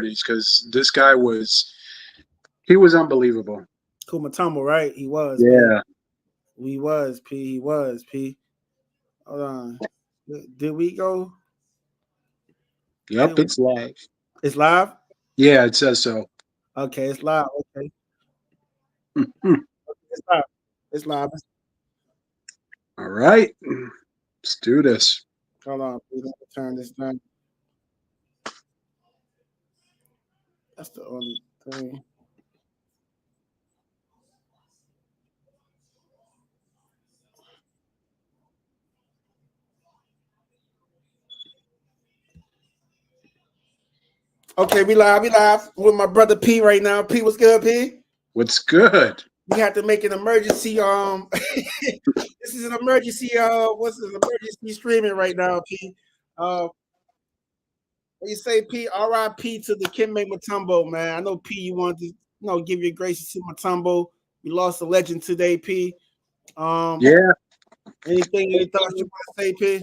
because this guy he was unbelievable. Kumatumbo, right? He was, P. Yeah. He was, P. He was, P. Hold on. Did we go? Yep, Did we, it's live. it's live? Yeah, it says so. Okay, it's live. Okay. Mhm. It's live. It's live. All right, let's do this. Hold on, please. Let me turn this down. That's the only thing. Okay, we live. We live with my brother P right now. P, what's good, P? What's good? We have to make an emergency. This is an emergency. What's this emergency streaming right now, P? What you say, P? R.I.P. to the Kimbe Mutombo, man. I know P. You want to, give your graces to Mutombo. We lost a legend today, P. Yeah. Any thoughts you want to say, P?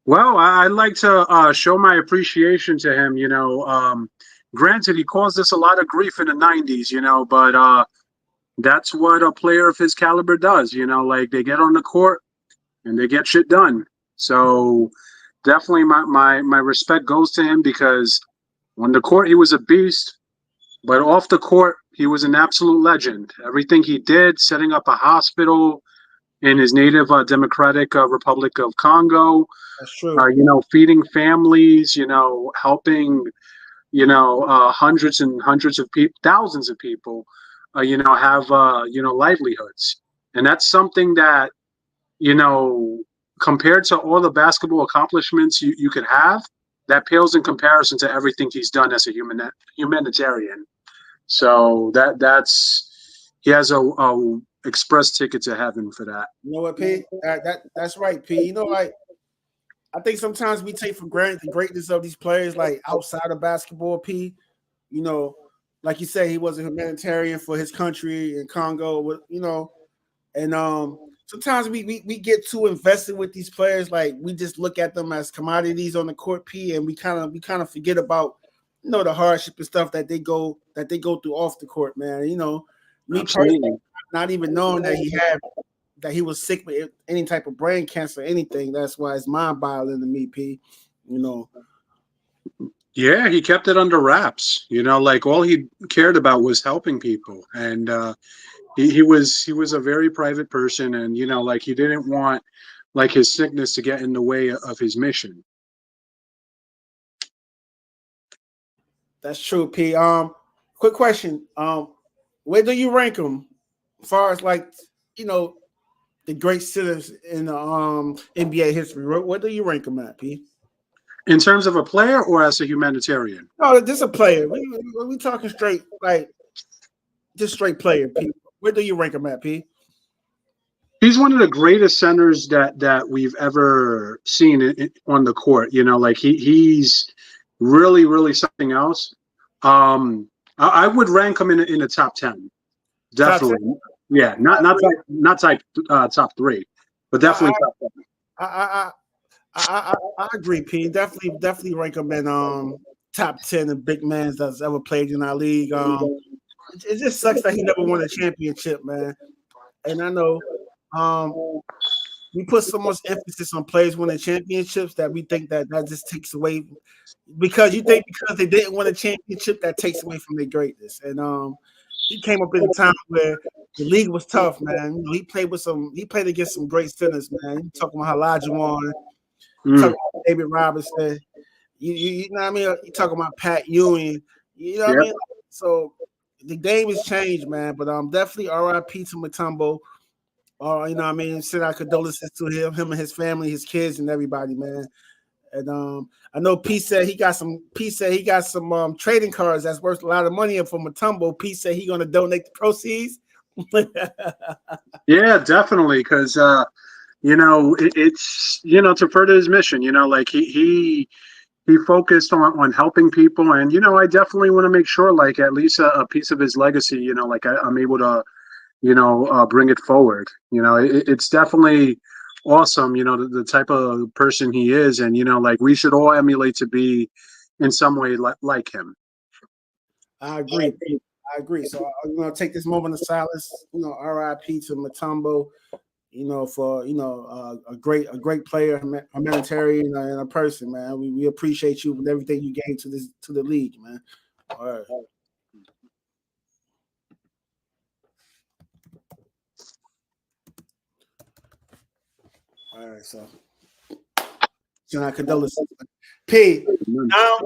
Well, I'd like to show my appreciation to him. Granted, he caused us a lot of grief in the '90s. But that's what a player of his caliber does. Like they get on the court and they get shit done. So definitely, my respect goes to him because on the court he was a beast, but off the court he was an absolute legend. Everything he did, setting up a hospital in his native Democratic Republic of Congo, That's true. feeding families, helping, hundreds and hundreds of people, thousands of people, have, livelihoods. And that's something that, you know, compared to all the basketball accomplishments you could have, that pales in comparison to everything he's done as a humanitarian. So he has a express ticket to heaven for that. You know what, P? That's right, P. Like I think sometimes we take for granted the greatness of these players, like outside of basketball, P. You know, like you said, he was a humanitarian for his country in Congo. And sometimes we get too invested with these players, like we just look at them as commodities on the court, P, and we kind of forget about the hardship and stuff that they go through off the court, man. Me personally, Absolutely. not even knowing that he was sick with any type of brain cancer, anything. That's why it's mind boggling to me, P. You know, Yeah, he kept it under wraps. Like all he cared about was helping people, and he was a very private person, and like he didn't want like his sickness to get in the way of his mission. that's true, P. Quick question. Where do you rank him as far as like you know the great sitters in the NBA history? Where do you rank him at, P? In terms of a player or as a humanitarian? No, just a player. We talking straight, like just straight player, P. Where do you rank him at, P? He's one of the greatest centers that we've ever seen on the court. Like he's really really something else. I would rank him in the top 10. Top 10. Definitely. Yeah, not top 3, but I definitely top 10. I I, I agree, P. Definitely rank him in top 10 of big men that's ever played in our league. It just sucks that he never won a championship, man. And I know um we put so much emphasis on players winning championships that we think that just takes away because you think because they didn't win a championship that takes away from their greatness. And he came up in a time where the league was tough, man. He played against some great centers, man. You talking about Olajuwon, you Mm, talking about David Robinson, you know what I mean? You talking about Pat Ewing, you know what I yep. mean? So the game has changed, man. But definitely R.I.P. to Mutombo. Or you know what I mean, send our condolences to him and his family, his kids, and everybody, man. And I know P said he got some trading cards that's worth a lot of money from Mutombo. P said he gonna donate the proceeds. Yeah, definitely, because it's to further his mission. Like he focused on helping people, and I definitely want to make sure, like at least a piece of his legacy. Like I'm able to bring it forward. It's definitely awesome. The type of person he is, and like we should all emulate to be in some way like him. I agree. So I'm gonna take this moment of silence. R.I.P. to Mutombo. For a great player, humanitarian, and a person, man. We appreciate you and everything you gave to the league, man. All right. All right, so our condolences. P. Now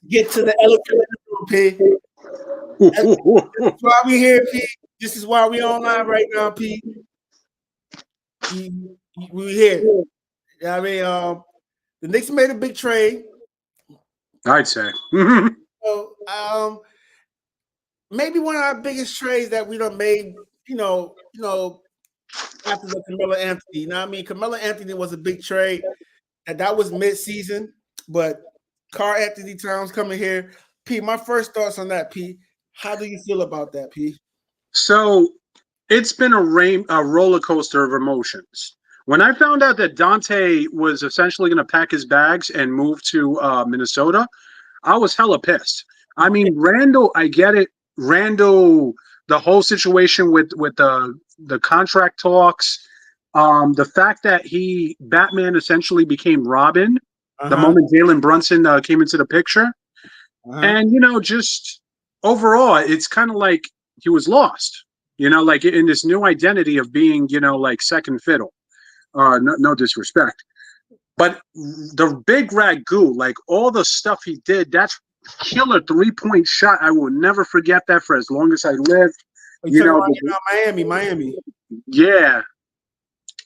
get to the elephant in the room, P. This is why we here, P. This is why we online right now, P. We here. I mean, the Knicks made a big trade. I'd say. So, maybe one of our biggest trades that we done made. After the Carmelo Anthony. You know what I mean? Carmelo Anthony was a big trade. And that was mid-season, but Karl Anthony Towns coming here. P, my first thoughts on that, P. How do you feel about that, P? So it's been a roller coaster of emotions. When I found out that Dante was essentially going to pack his bags and move to Minnesota, I was hella pissed. I mean, Randall, I get it. Randall, the whole situation with the contract talks, the fact that Batman essentially became Robin the moment Jalen Brunson came into the picture, and just overall, it's kind of like he was lost. Like in this new identity of being, like second fiddle. No disrespect, but the big ragu, like all the stuff he did, that's killer 3-point shot. I will never forget that for as long as I live. Miami. Yeah.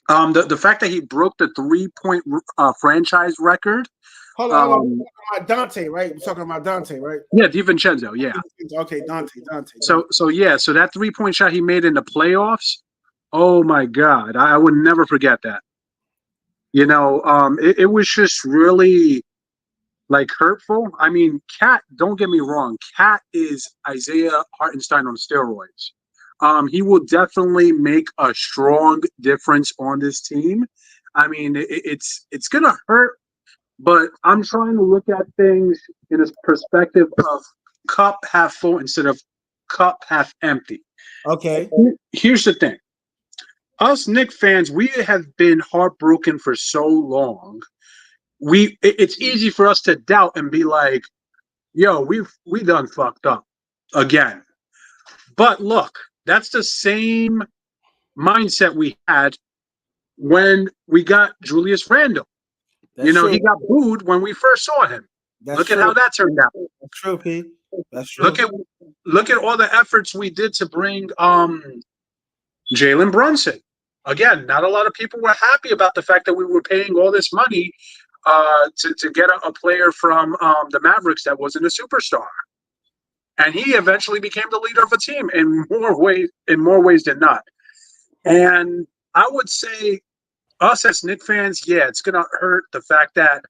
The fact that he broke the 3-point franchise record. Hold on. We're talking about Dante, right? We're talking about Dante, right? Yeah, DiVincenzo, yeah. Okay, Dante. So that 3-point shot he made in the playoffs, oh my God, I would never forget that. It was just really like hurtful. I mean, Cat, don't get me wrong, Cat is Isaiah Hartenstein on steroids. He will definitely make a strong difference on this team. I mean, it's gonna hurt, but I'm trying to look at things in a perspective of cup half full instead of cup half empty. Okay. Here's the thing. Us Knicks fans, we have been heartbroken for so long. It's easy for us to doubt and be like, yo, we done fucked up again. But look, that's the same mindset we had when we got Julius Randle. That's true. He got booed when we first saw him. Look at how that turned out. That's true, Pete. That's true. Look at all the efforts we did to bring Jalen Brunson. Again, not a lot of people were happy about the fact that we were paying all this money to get a player from the Mavericks that wasn't a superstar. And he eventually became the leader of a team in more ways than not. And I would say us as Knicks fans, yeah, it's going to hurt the fact that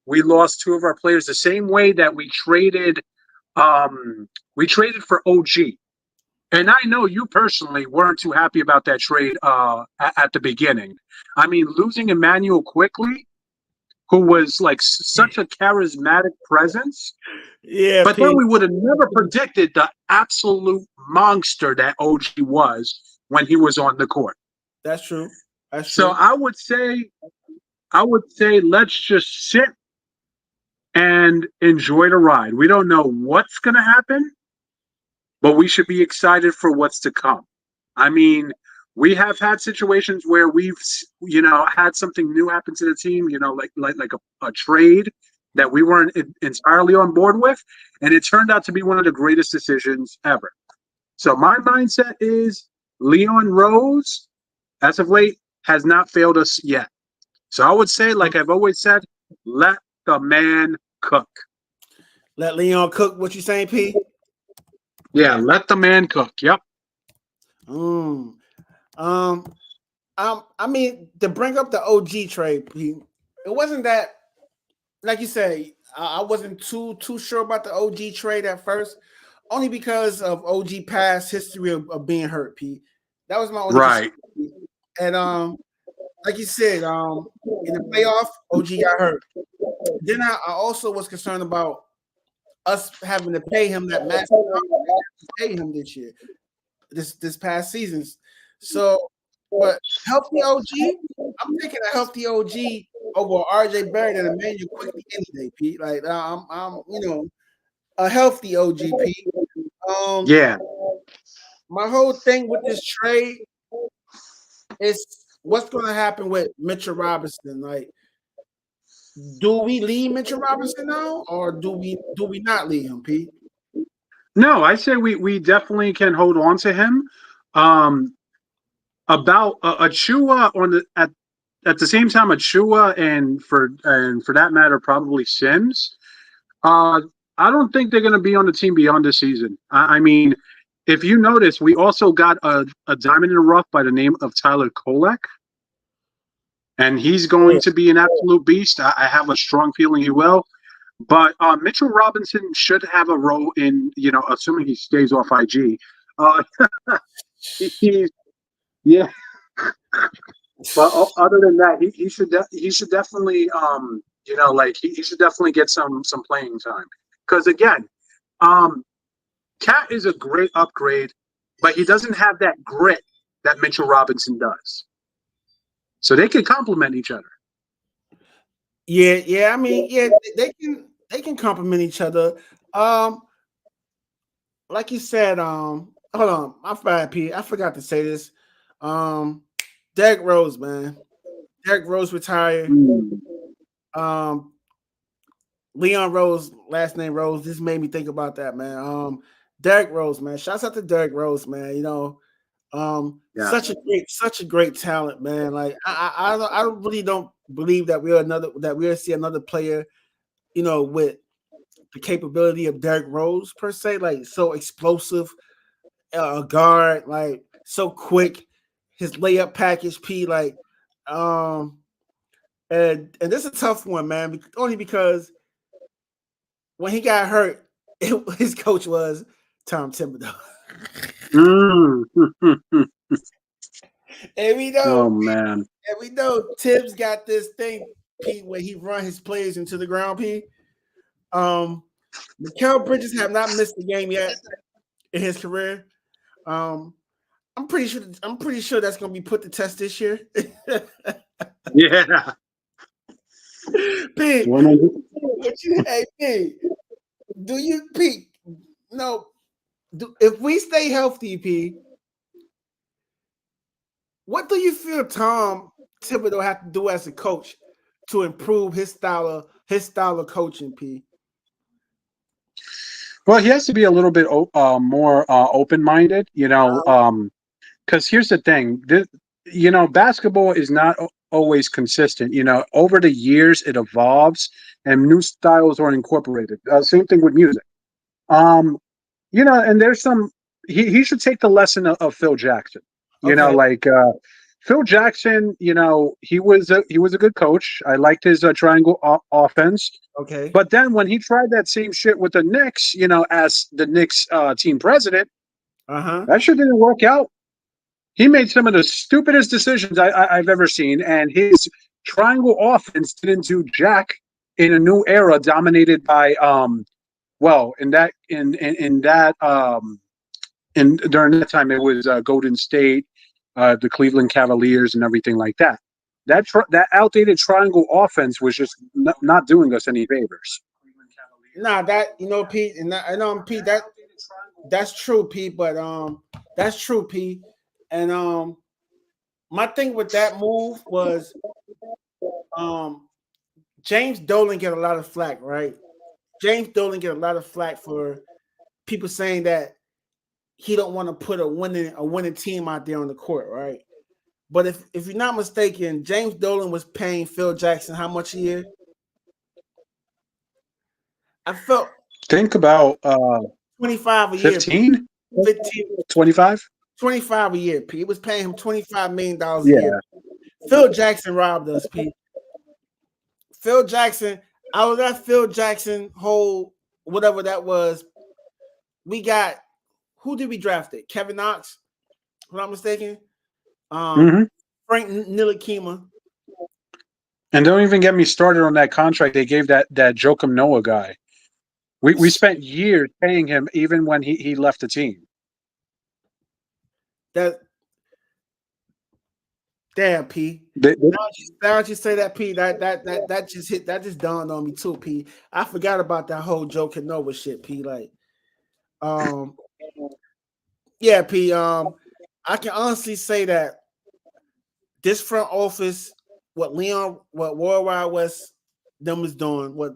we lost two of our players the same way that we traded for OG. And I know you personally weren't too happy about that trade at the beginning. I mean, losing Emmanuel quickly, who was like such a charismatic presence. Yeah, but then we would have never predicted the absolute monster that OG was when he was on the court. That's true. So I would say let's just sit and enjoy the ride. We don't know what's going to happen, but we should be excited for what's to come. I mean, we have had situations where we've, had something new happen to the team, like a trade that we weren't entirely on board with, and it turned out to be one of the greatest decisions ever. So my mindset is Leon Rose, as of late, has not failed us yet. So I would say, like I've always said, let the man cook. Let Leon cook. What you saying, P? Yeah, let the man cook. Yep. I mean, to bring up the OG trade, P, it wasn't that, like you say, I wasn't too sure about the OG trade at first, only because of OG past history of being hurt, P. That was my only right. concern. And like you said, in the playoff, OG got hurt. Then I also was concerned about us having to pay him that massive amount to pay him this year, this past season. So, but healthy OG, I'm taking a healthy OG over RJ Barrett and Emmanuel quickly any day, Pete. Like I'm a healthy OGP. Yeah. My whole thing with this trade is what's going to happen with Mitchell Robinson. Like, do we leave Mitchell Robinson now, or do we not leave him, Pete? No, I say we definitely can hold on to him. About Achua on the at the same time, Achua and for that matter, probably Sims. I don't think they're going to be on the team beyond the season. I mean, if you notice, we also got a diamond in the rough by the name of Tyler Kolek, and he's going to be an absolute beast. I have a strong feeling he will. But Mitchell Robinson should have a role in, assuming he stays off IG. Uh, he's yeah. But other than that, he should definitely he should definitely get some playing time because again, Cat is a great upgrade, but he doesn't have that grit that Mitchell Robinson does. So they can complement each other. Yeah. I mean, yeah, they can complement each other. Like you said, hold on, I forgot to say this. Derrick Rose, man. Derrick Rose retired. Leon Rose, last name Rose. This made me think about that, man. Derrick Rose, man. Shouts out to Derrick Rose, man. Such a great talent, man. Like I really don't believe that we'll see another player, with the capability of Derrick Rose per se, like so explosive, a guard, like so quick, his layup package, P, like, and this is a tough one, man, only because when he got hurt, his coach was Tom Thibodeau. And we know, oh man, and we know Tibbs got this thing, Pete, where he run his players into the ground, Pete. Mikal Bridges have not missed a game yet in his career. I'm pretty sure that's going to be put to test this year. yeah. Pete, hey Pete, do you Pete? No, if we stay healthy, Pete, what do you feel Tom Thibodeau have to do as a coach to improve his style of coaching, Pete? Well, he has to be a little bit more open-minded, because here's the thing. Basketball is not always consistent. Over the years, it evolves and new styles are incorporated. Same thing with music. And there's some, he should take the lesson of Phil Jackson. Phil Jackson, he was a good coach. I liked his triangle offense. Okay. But then when he tried that same shit with the Knicks, as the Knicks team president, that shit didn't work out. He made some of the stupidest decisions I've ever seen, and his triangle offense didn't do jack in a new era dominated by during that time it was Golden State, the Cleveland Cavaliers, and everything like that. That outdated triangle offense was just not doing us any favors. Nah, that Pete, and I know Pete. That's true, Pete. But that's true, Pete. And my thing with that move was James Dolan get a lot of flack, right? James Dolan get a lot of flack for people saying that he don't want to put a winning team out there on the court, right? But if you're not mistaken, James Dolan was paying Phil Jackson how much a year? Think about 25 a 15? year. 15, 25? 25 a year, Pete. He was paying him $25 million a Yeah. year. Phil Jackson robbed us, Pete. Phil Jackson, out of that Phil Jackson whole whatever that was, we got, who did we draft it? Kevin Knox, if I'm not mistaken. Frank Ntilikina. And don't even get me started on that contract they gave that Joakim Noah guy. We spent years paying him even when he left the team. That damn P. They- they- Now that you say that P, that just hit that just dawned on me too, P. I forgot about that whole Joe Canova shit, P. Like, um, yeah, P. I can honestly say that this front office, what Worldwide West them was doing, what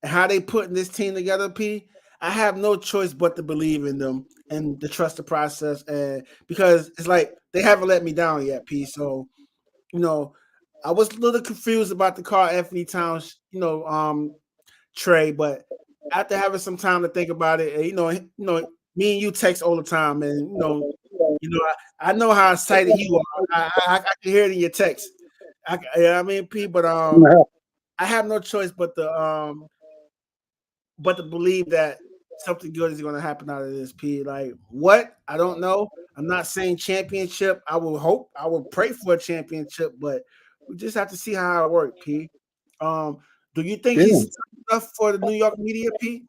how they putting this team together, P. I have no choice but to believe in them and to trust the process, and because it's like they haven't let me down yet, P. So I was a little confused about the Carl Anthony Towns, trade, but after having some time to think about it, and, me and you text all the time, and I know how excited you are. I can hear it in your text. I mean, P, but I have no choice but to believe that something good is going to happen out of this, P. Like what? I don't know. I'm not saying championship. I will pray for a championship, but we just have to see how it works, P. Do you think yeah. he's enough for the New York media, P?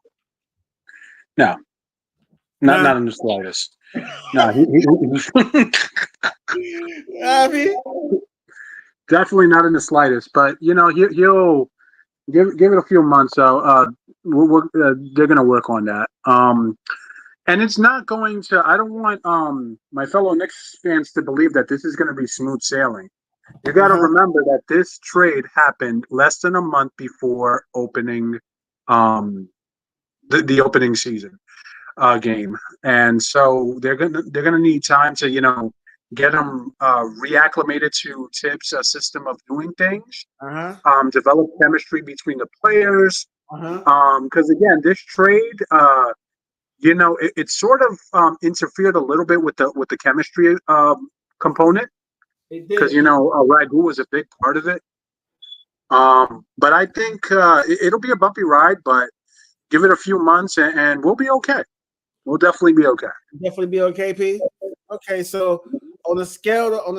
No, Nah. not in the slightest. No, I mean, definitely not in the slightest. But he'll give it a few months. So they're going to work on that. And it's not going to. I don't want my fellow Knicks fans to believe that this is going to be smooth sailing. You got to remember that this trade happened less than a month before opening the opening season game, and so they're gonna need time to get them reacclimated to Tibbs' system of doing things, develop chemistry between the players. Because again, this trade, it sort of interfered a little bit with the chemistry component it because did. Ragu was a big part of it. But I think it'll be a bumpy ride, but give it a few months and we'll be okay. We'll definitely be okay. Definitely be okay, P. Okay, so on the scale, I'm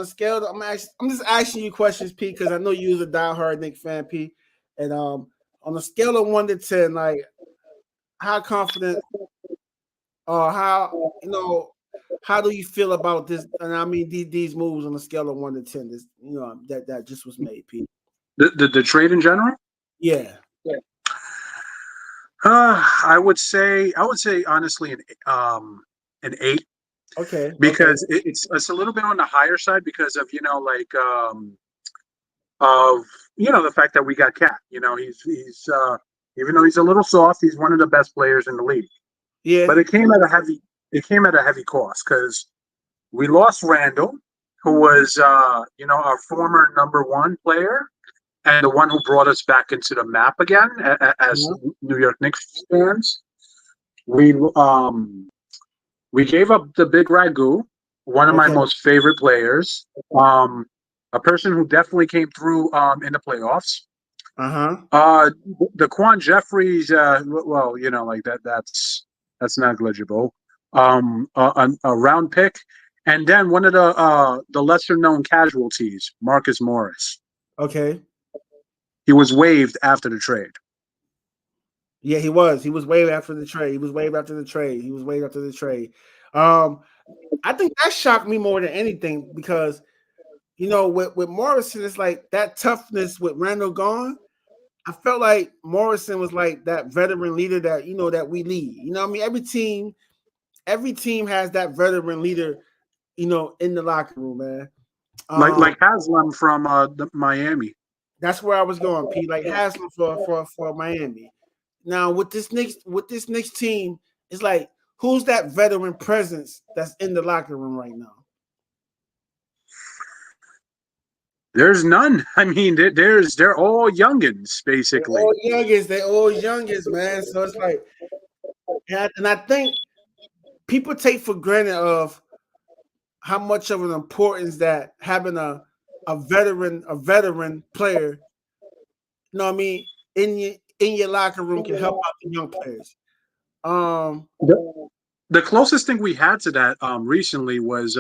just asking you questions, P, because I know you're a diehard Knicks fan, P. And on a scale of 1 to 10, like how confident or how do you feel about this? And I mean these moves on a scale of 1 to 10, this that just was made, P. The trade in general. Yeah. I would say honestly an 8 Okay. because it's a little bit on the higher side because of of the fact that we got Cat. He's even though he's a little soft, he's one of the best players in the league. Yeah. But it came at a heavy cost because we lost Randall, who was our former number one player and the one who brought us back into the map again as New York Knicks fans. We gave up the big Ragu, one of my most favorite players, a person who definitely came through in the playoffs. The Quan Jeffries, well, like that's negligible. A round pick, and then one of the lesser known casualties, Marcus Morris. Okay. He was waived after the trade. Yeah, he was. He was waived after the trade. I think that shocked me more than anything because, with Morrison, it's like that toughness with Randall gone. I felt like Morrison was like that veteran leader that that we lead. I mean, every team has that veteran leader, in the locker room, man. Like Haslam from Miami. That's where I was going, Pete. Like Haslam for Miami. Now with this next team, it's like who's that veteran presence that's in the locker room right now? There's none. I mean, they're all youngins basically. They're all youngins, man. So it's like, and I think people take for granted of how much of an importance that having a veteran player, what I mean, in your locker room can help out the young players. The closest thing we had to that recently was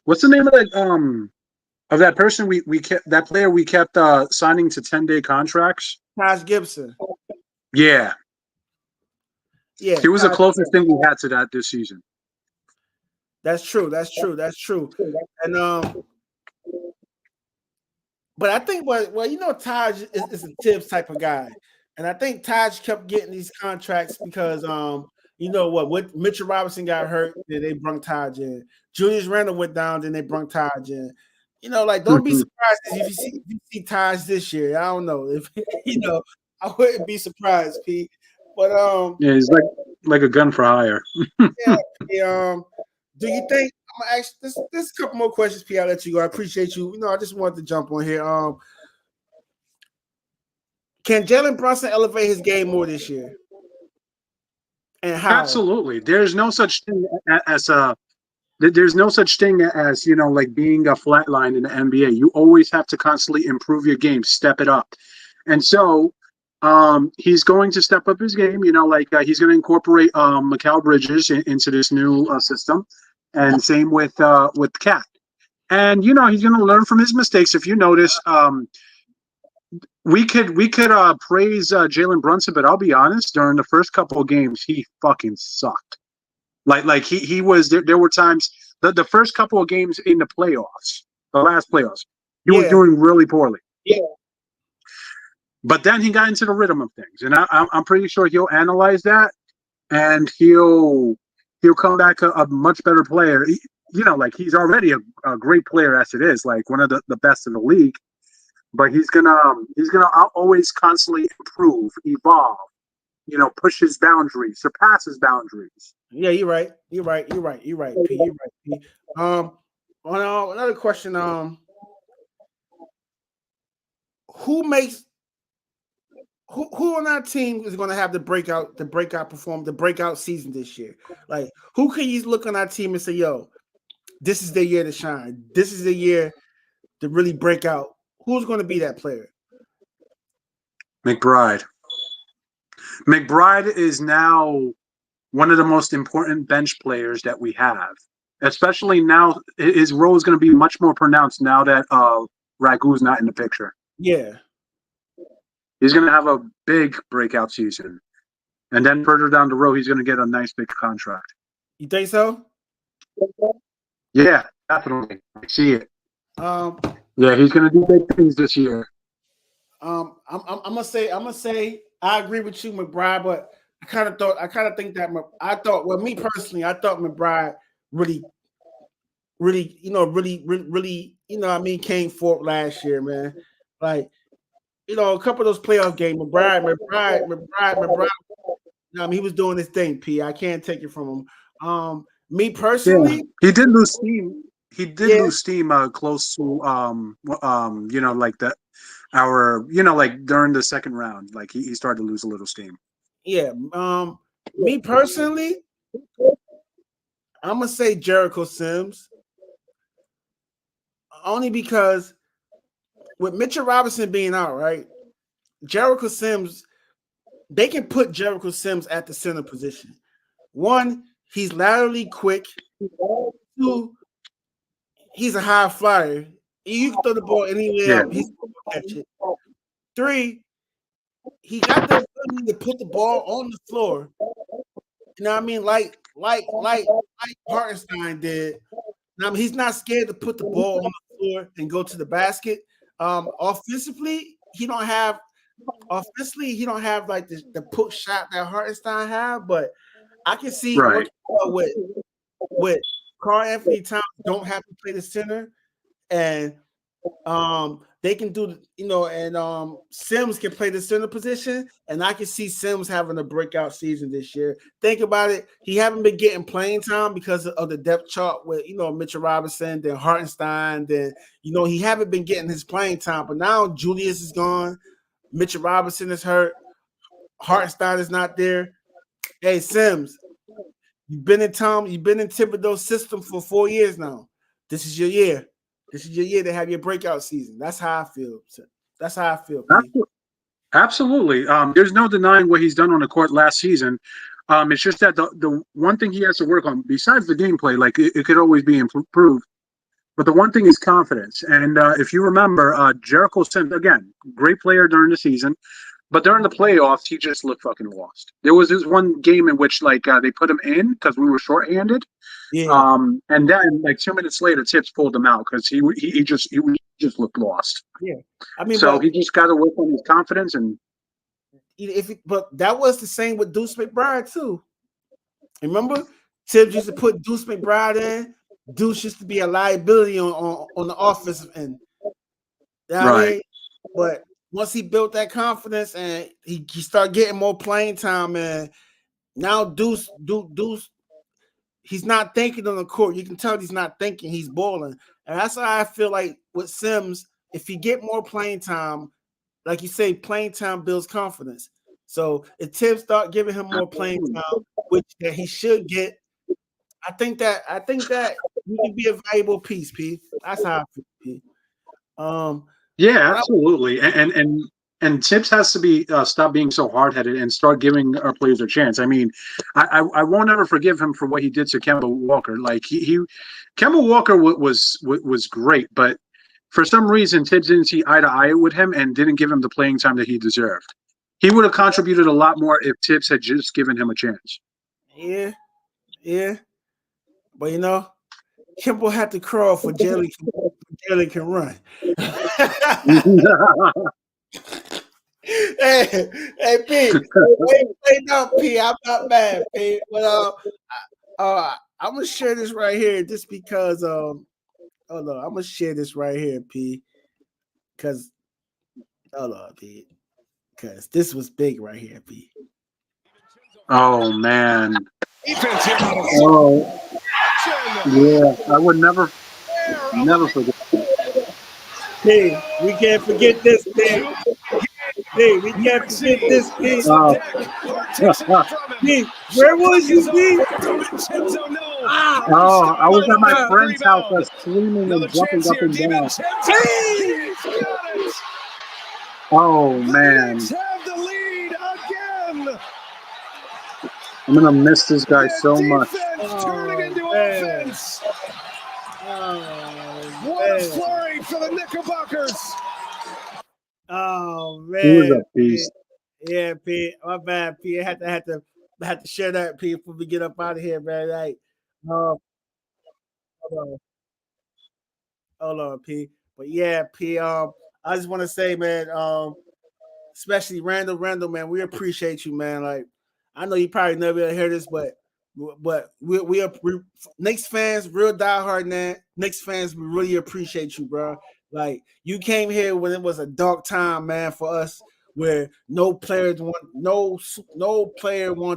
what's the name of that person we kept that player we kept signing to 10-day contracts? Taj Gibson. Yeah, Yeah, he was the Taj, closest thing we had to that this season. that's true. That's true. That's true. And but I think Taj is a Tibbs type of guy, and I think Taj kept getting these contracts because what Mitchell Robinson got hurt, then they brung Taj in. Julius Randle went down, then they brung Taj in. Like don't be surprised if you see Taj this year. I don't know if I wouldn't be surprised, Pete. But Yeah, he's like a gun for hire. yeah, do you think I'm gonna ask this a couple more questions, P? I'll let you go. I appreciate you. I just wanted to jump on here. Can Jalen Brunson elevate his game more this year? And how? Absolutely. There's no such thing as a there's no such thing as, like being a flatline in the NBA. You always have to constantly improve your game, step it up. And so he's going to step up his game, he's going to incorporate Mikal Bridges into this new system. And same with Cat. And, he's going to learn from his mistakes. If you notice, we could praise Jalen Brunson, but I'll be honest, during the first couple of games, he fucking sucked. Like he was there were times the first couple of games in the playoffs, the last playoffs, he was doing really poorly. Yeah. But then he got into the rhythm of things, and I'm pretty sure he'll analyze that, and he'll come back a much better player. Like he's already a great player as it is, like one of the best in the league. But he's gonna always constantly improve, evolve, push his boundaries, surpass his boundaries. Yeah, you're right. You're right, P. You're right, P. Another question. Who on our team is going to have the breakout season this year? Like, who can you look on our team and say, "Yo, this is their year to shine. This is the year to really break out"? Who's going to be that player? McBride is now one of the most important bench players that we have, especially now. His role is going to be much more pronounced now that Ragu's not in the picture. Yeah. He's going to have a big breakout season. And then further down the road, he's going to get a nice big contract. You think so? Yeah, definitely. I see it. Yeah, he's going to do big things this year. I'm gonna say I agree with you, McBride, but I kind of think that me personally, I thought McBride really, came forth last year, man. Like, a couple of those playoff games, McBride, he was doing his thing, P. I can't take it from him. Me personally, he did lose steam. He did lose steam close to like that like during the second round, like he started to lose a little steam. Yeah. Me personally, I'm gonna say Jericho Sims. Only because with Mitchell Robinson being out, right? Jericho Sims, they can put Jericho Sims at the center position. One, he's laterally quick. Two, he's a high flyer. You can throw the ball anywhere, he's going to catch it. Three, he got the ability to put the ball on the floor. You know what I mean? Like Hartenstein did. He's not scared to put the ball on the floor and go to the basket. Offensively, he don't have like the push shot that Hartenstein have, but I can see working with Karl Anthony Towns don't have to play the center, and they can do and Sims can play the center position, and I can see Sims having a breakout season this year. Think about it, he haven't been getting playing time because of the depth chart with Mitchell Robinson, then Hartenstein, then he haven't been getting his playing time, but now Julius is gone, Mitchell Robinson is hurt, Hartenstein is not there. Hey Sims, you've been in Thibodeau's system for 4 years now. This is your year. This is your year to have your breakout season. That's how I feel. That's how I feel. Absolutely. There's no denying what he's done on the court last season. It's just that the one thing he has to work on, besides the gameplay, like it could always be improved, but the one thing is confidence. And if you remember, Jericho Sims, again, great player during the season, But during the playoffs, he just looked fucking lost. There was this one game in which like they put him in because we were shorthanded. Yeah. And then like 2 minutes later, Tips pulled him out because he just looked lost. Yeah. I mean, So but he just got to work on his confidence and. But that was the same with Deuce McBride too. Remember, Tibbs used to put Deuce McBride in. Deuce used to be a liability on the offensive end. You know what I mean? But once he built that confidence and he started getting more playing time, and now Deuce, he's not thinking on the court. You can tell he's not thinking. He's balling, and that's why I feel like with Sims, if he get more playing time, like you say, playing time builds confidence. So if Tibbs start giving him more playing time, which that he should get, I think that he can be a valuable piece, P. That's how I feel, P. Yeah, absolutely. And Tibbs has to be stop being so hard headed and start giving our players a chance. I mean, I won't ever forgive him for what he did to Kemba Walker. Like he Kemba Walker was great, but for some reason Tibbs didn't see eye to eye with him and didn't give him the playing time that he deserved. He would have contributed a lot more if Tibbs had just given him a chance. Yeah. But you know, Kimble had to crawl for Jalen can run. hey, P. No, P. I'm not mad, P. But I'm gonna share this right here just because hold on, I'm gonna share this right here, P. Because hold on, P. Because this was big right here, P. Oh man. Oh yeah, I would never forget. P, we can't forget this, P. P, we can't forget this, P. P, where was you, P? Oh, I was at my friend's house, screaming and jumping up and down. Oh man. I'm gonna miss this guy so much. What a flurry for the Knickerbockers! Oh man, he was a beast. Yeah, P. My bad, P. I had to share that, P. Before we get up out of here, man. Like, hold on, P. But yeah, P. I just want to say, man. Especially Randall, man. We appreciate you, man. Like, I know you probably never hear this, but we Knicks fans, real diehard Knicks fans, we really appreciate you, bro. Like, you came here when it was a dark time, man, for us, where no player wanted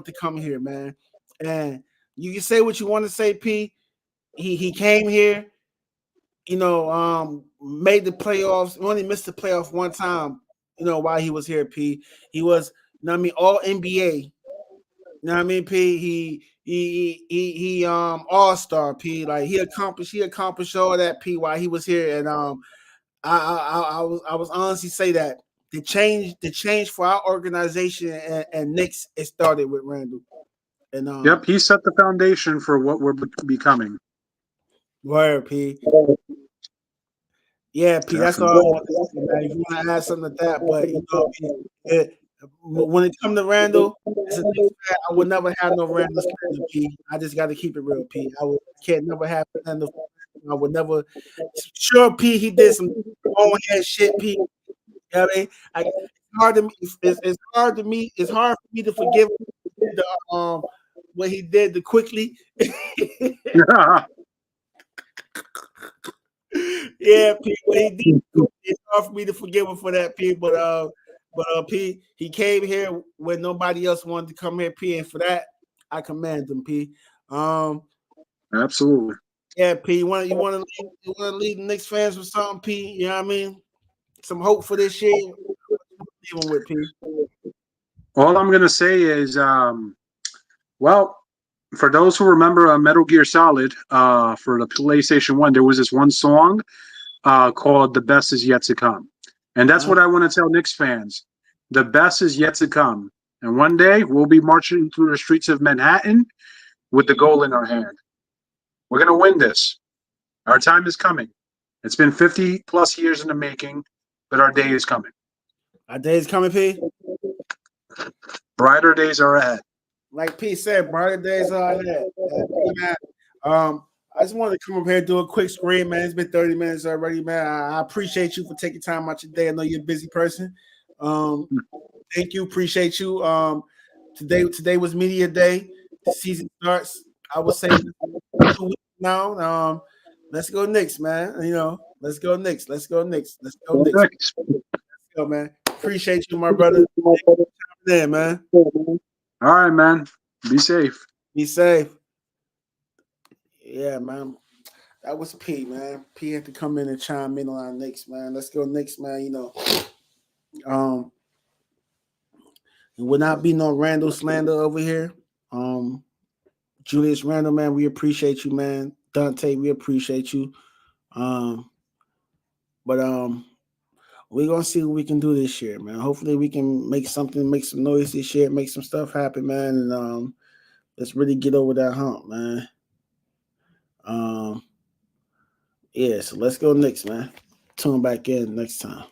to come here, man. And you can say what you want to say, P. He came here, you know, made the playoffs. Only missed the playoff one time, you know, while he was here, P. He was, you know what I mean, all NBA. You know what I mean, P? He all-star, P. Like he accomplished all that, P, while he was here. And I was honestly say that the change for our organization and Knicks, it started with Randall. And yep, he set the foundation for what we're becoming. Word, P. Yeah, P. Definitely. That's all I want to say, man. If you want to add something to that, but you know, when it comes to Randall, I would never have no Randall scandal, P. I just got to keep it real, P. Can't never have Randall. I would never. Sure, P. He did some own head shit, P. You know what I mean? It's hard for me to forgive what he did to quickly. Yeah, P. What he did, it's hard for me to forgive him for that, P. But P, he came here when nobody else wanted to come here, P. And for that, I commend him, P. Absolutely. Yeah, P. You want to lead the Knicks fans with something, P? You know what I mean? Some hope for this year. Dealing with, P. All I'm gonna say is, well, for those who remember Metal Gear Solid, for the PlayStation 1, there was this one song called "The Best Is Yet to Come," and that's what I want to tell Knicks fans: the best is yet to come, and one day we'll be marching through the streets of Manhattan with the goal in our hand. We're gonna win this. Our time is coming. It's been 50 plus years in the making, but our day is coming. Our day is coming, P. Brighter days are ahead. Like Pete said, brighter days are ahead. I just wanted to come up here and do a quick screen, man. It's been 30 minutes already, man. I appreciate you for taking time out your day. I know you're a busy person. Thank you. Appreciate you. Today was media day. The season starts. I would say 2 weeks now. Let's go Knicks, man. Let's go Knicks. Let's go Knicks. Let's go Knicks. Let's go, man. Appreciate you, my brother. There, man. All right, man. Be safe. Be safe. Yeah, man. That was P, man. P had to come in and chime in on our Knicks, man. Let's go Knicks, man. It would not be no Randall slander over here. Julius Randall, man, we appreciate you, man. Dante, we appreciate you. But we're gonna see what we can do this year, man. Hopefully we can make some noise this year, make some stuff happen, man. And let's really get over that hump, man. Yeah, so let's go Knicks, man. Tune back in next time.